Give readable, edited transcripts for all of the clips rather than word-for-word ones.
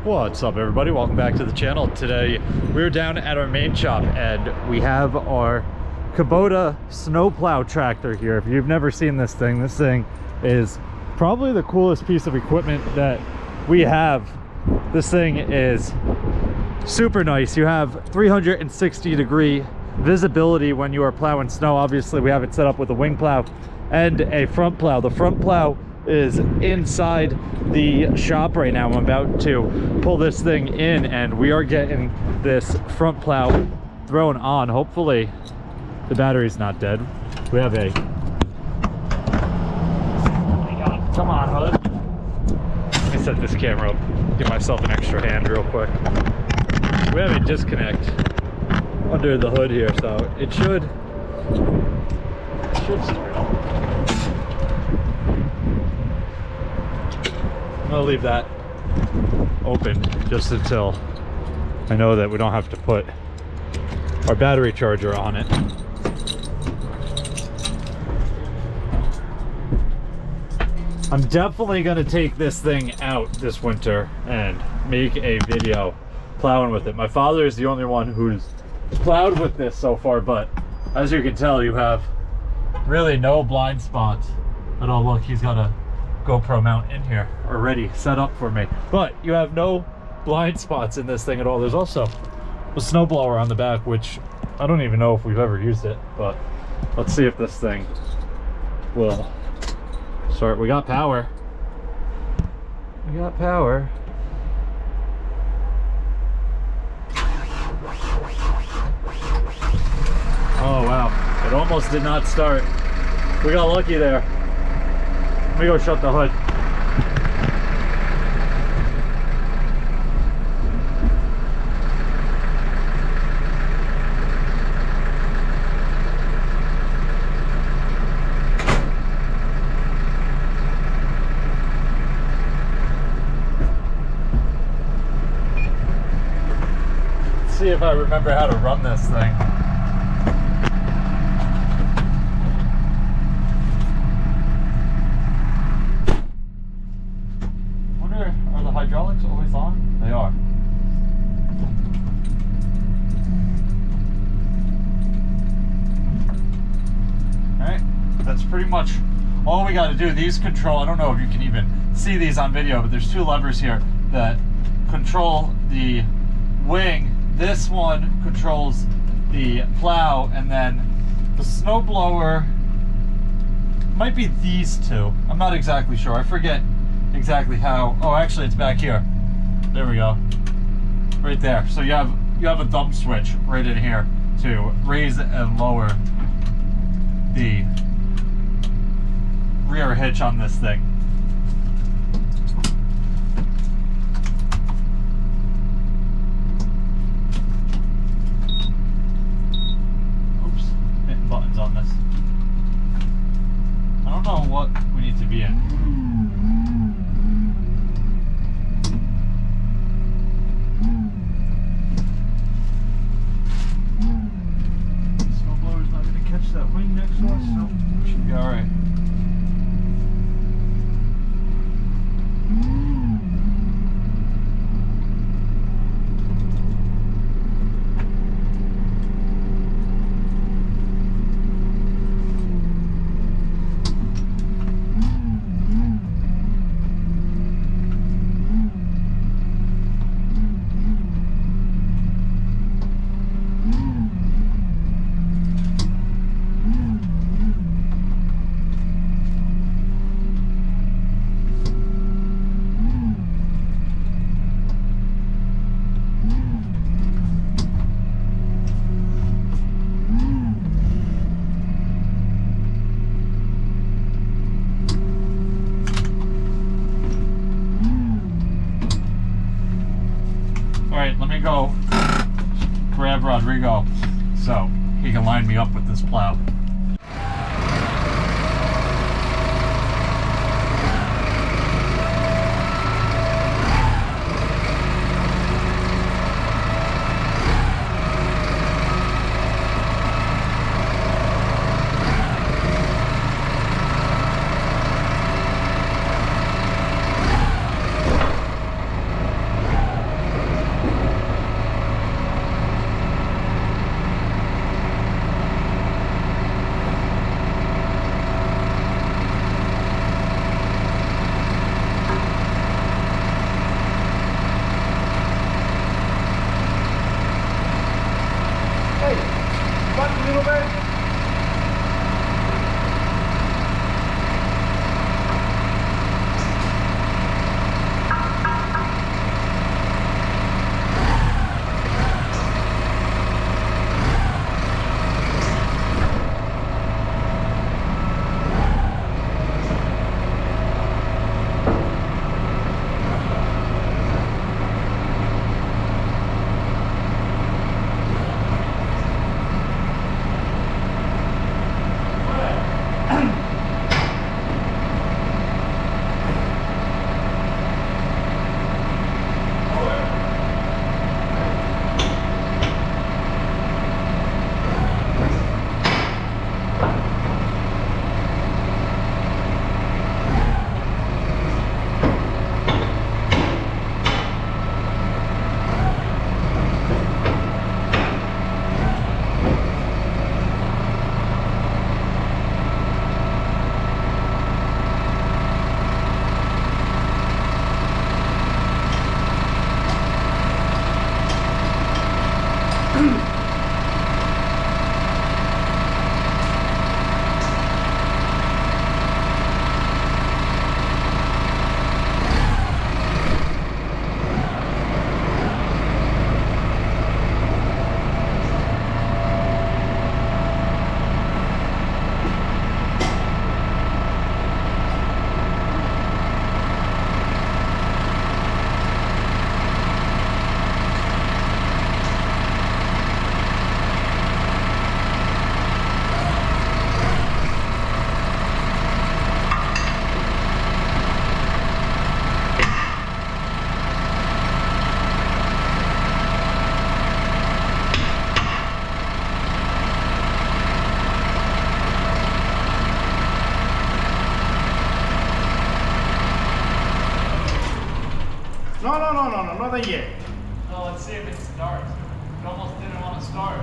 What's up, everybody? Welcome back to the channel. Today we're down at our main shop and we have our Kubota snowplow tractor here. If you've never seen this thing is probably the coolest piece of equipment that we have. This thing is super nice. You have 360-degree visibility when you are plowing snow. Obviously we have it set up with a wing plow and a front plow. The front plow is inside the shop right now. I'm about to pull this thing in and we are getting this front plow thrown on. Hopefully the battery's not dead. We have a, oh my god, come on hood. Let me set this camera up, give myself an extra hand real quick. We have a disconnect under the hood here, so it should start up. I'm gonna leave that open just until I know that we don't have to put our battery charger on it. I'm definitely gonna take this thing out this winter and make a video plowing with it. My father is the only one who's plowed with this so far, but as you can tell, you have really no blind spots at all. Look, he's got a GoPro mount in here already set up for me, but you have no blind spots in this thing at all. There's also a snowblower on the back, which I don't even know if we've ever used it, but let's see if this thing will start. We got power. We got power. Oh wow, it almost did not start. We got lucky there. Let me go shut the hood. Let's see if I remember how to run this thing. Are the hydraulics always on? They are. Alright, that's pretty much all we got to do. These control, I don't know if you can even see these on video, but there's two levers here that control the wing. This one controls the plow, and then the snowblower might be these two. I'm not exactly sure. I forget exactly how. Oh, actually it's back here. There we go, right there. So you have a thumb switch right in here to raise and lower the rear hitch on this thing. Oops, hitting buttons on this. I don't know what we need to be in. That wing next to us, so we should be alright. Alright, let me go grab Rodrigo so he can line me up with this plow. No, not that yet. No, let's see if it starts. It almost didn't want to start.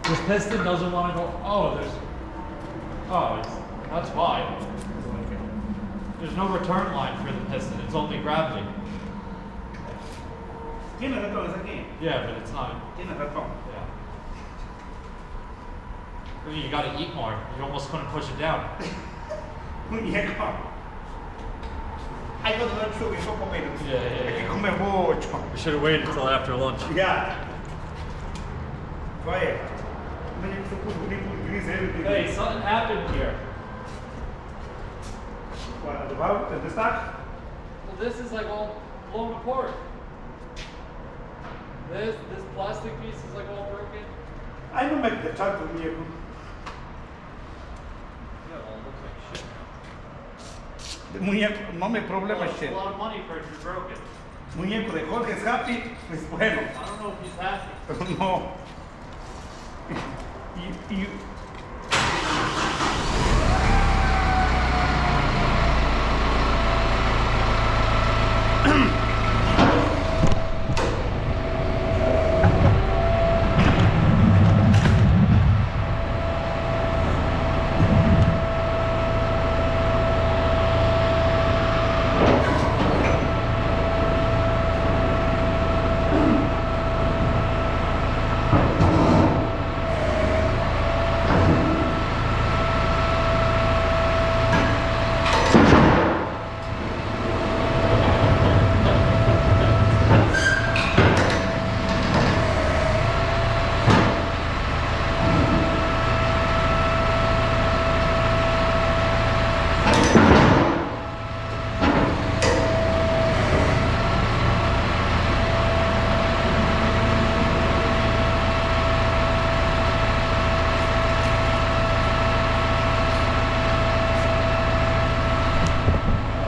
This piston doesn't want to go. Oh, that's why. There's no return line for the piston. It's only gravity. Tiene ratón, es aquí. Yeah, but it's not. Tiene ratón. Yeah. You gotta eat more. You almost couldn't push it down. Muñeco. Hay que tomar su hijo comer. Yeah. Hay que comer mucho. We should have waited until after lunch. Yeah. Oye. Hey, something happened here. What, the valve, the stock? Well, this is like all blown apart. This plastic piece is like all broken. I don't make the chocolate muñeco. Yeah, well, it looks like shit now. The muñeco, no me problema It's shit. a lot of money for it to be broken. Muñeco de Jorge es happy, pues bueno. I don't know if he's happy. No. You.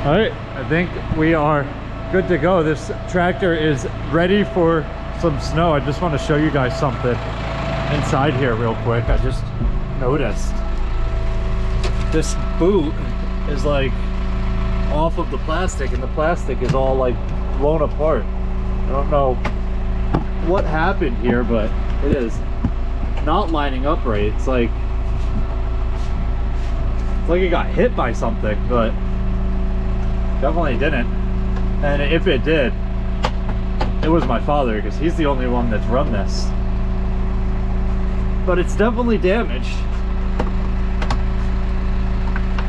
All right, I think we are good to go. This tractor is ready for some snow. I just want to show you guys something inside here real quick. I just noticed this boot is like off of the plastic, and the plastic is all like blown apart. I don't know what happened here, but it is not lining up right. It's like it got hit by something, but definitely didn't. And if it did, it was my father, because he's the only one that's run this. But it's definitely damaged.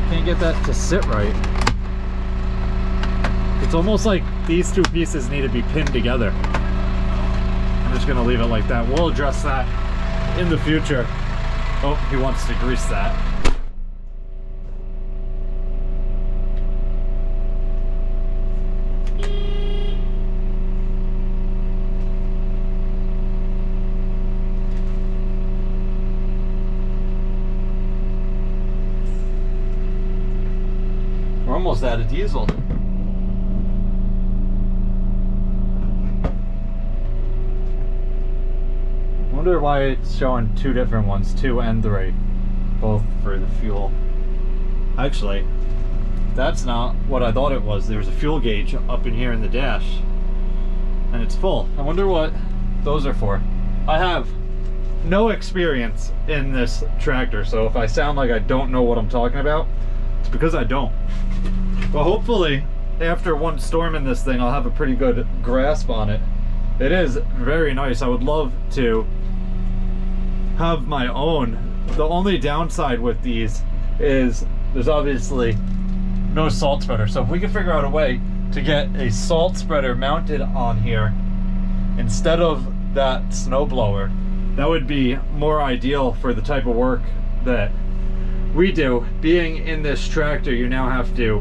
Can't get that to sit right. It's almost like these two pieces need to be pinned together. I'm just gonna leave it like that. We'll address that in the future. Oh, he wants to grease that. almost out of diesel. Wonder why it's showing two different ones, 2 and 3, both for the fuel. Actually, that's not what I thought it was. There's a fuel gauge up in here in the dash, and it's full. I wonder what those are for. I have no experience in this tractor, so if I sound like I don't know what I'm talking about, it's because I don't. But hopefully, after one storm in this thing, I'll have a pretty good grasp on it. It is very nice. I would love to have my own. The only downside with these is there's obviously no salt spreader. So if we can figure out a way to get a salt spreader mounted on here instead of that snowblower, that would be more ideal for the type of work that we do. Being in this tractor, you now have to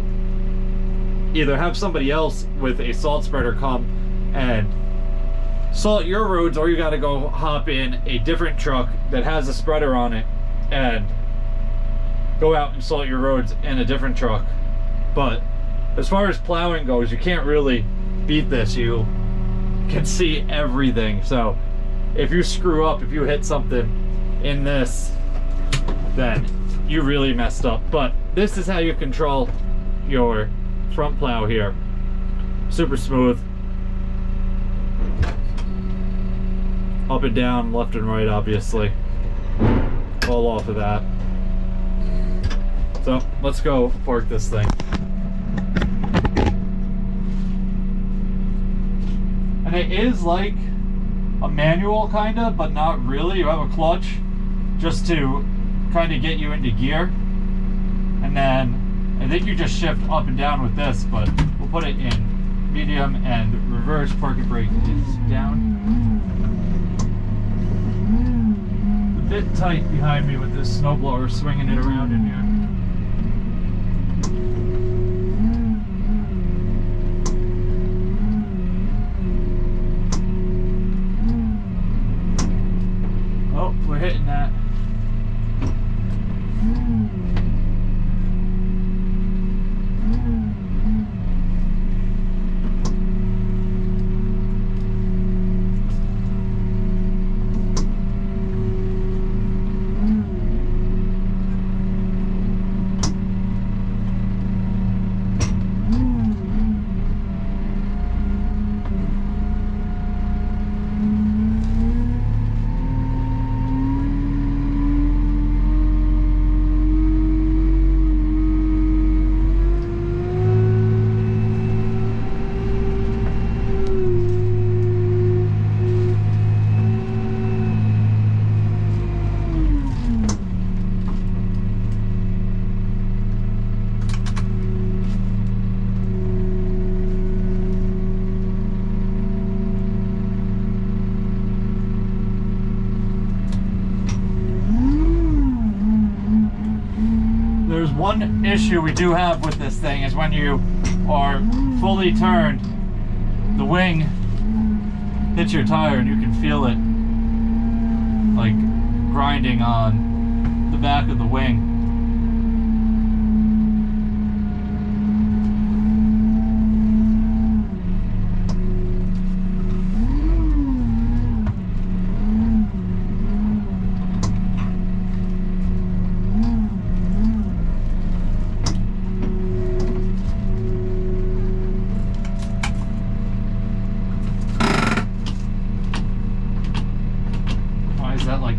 either have somebody else with a salt spreader come and salt your roads, or you got to go hop in a different truck that has a spreader on it and go out and salt your roads in a different truck. But as far as plowing goes, you can't really beat this. You can see everything. So if you screw up, if you hit something in this, then you really messed up. But this is how you control your front plow here. Super smooth. Up and down, left and right, obviously. All off of that. So let's go park this thing. And it is like a manual kinda, but not really. You have a clutch just to kind of get you into gear. And then I think you just shift up and down with this, but we'll put it in medium, and reverse parking brake is down. A bit tight behind me with this snowblower swinging it around in here. Oh, we're hitting that. One issue we do have with this thing is when you are fully turned, the wing hits your tire and you can feel it like grinding on the back of the wing.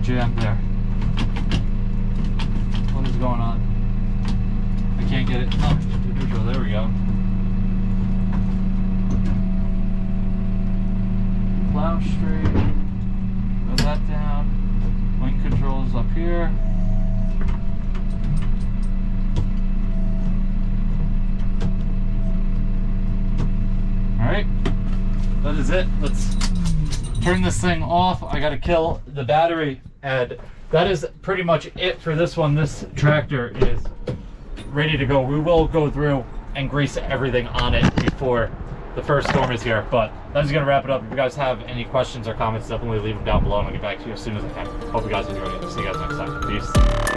Jammed there. What is going on? I can't get it up to neutral. There we go. Plow straight. Throw that down. Wing controls up here. Alright. That is it. Let's turn this thing off. I gotta kill the battery, and that is pretty much it for this one. This tractor is ready to go. We will go through and grease everything on it before the first storm is here, but that is gonna wrap it up. If you guys have any questions or comments, definitely leave them down below and I'll get back to you as soon as I can. Hope you guys enjoyed it. See you guys next time. Peace.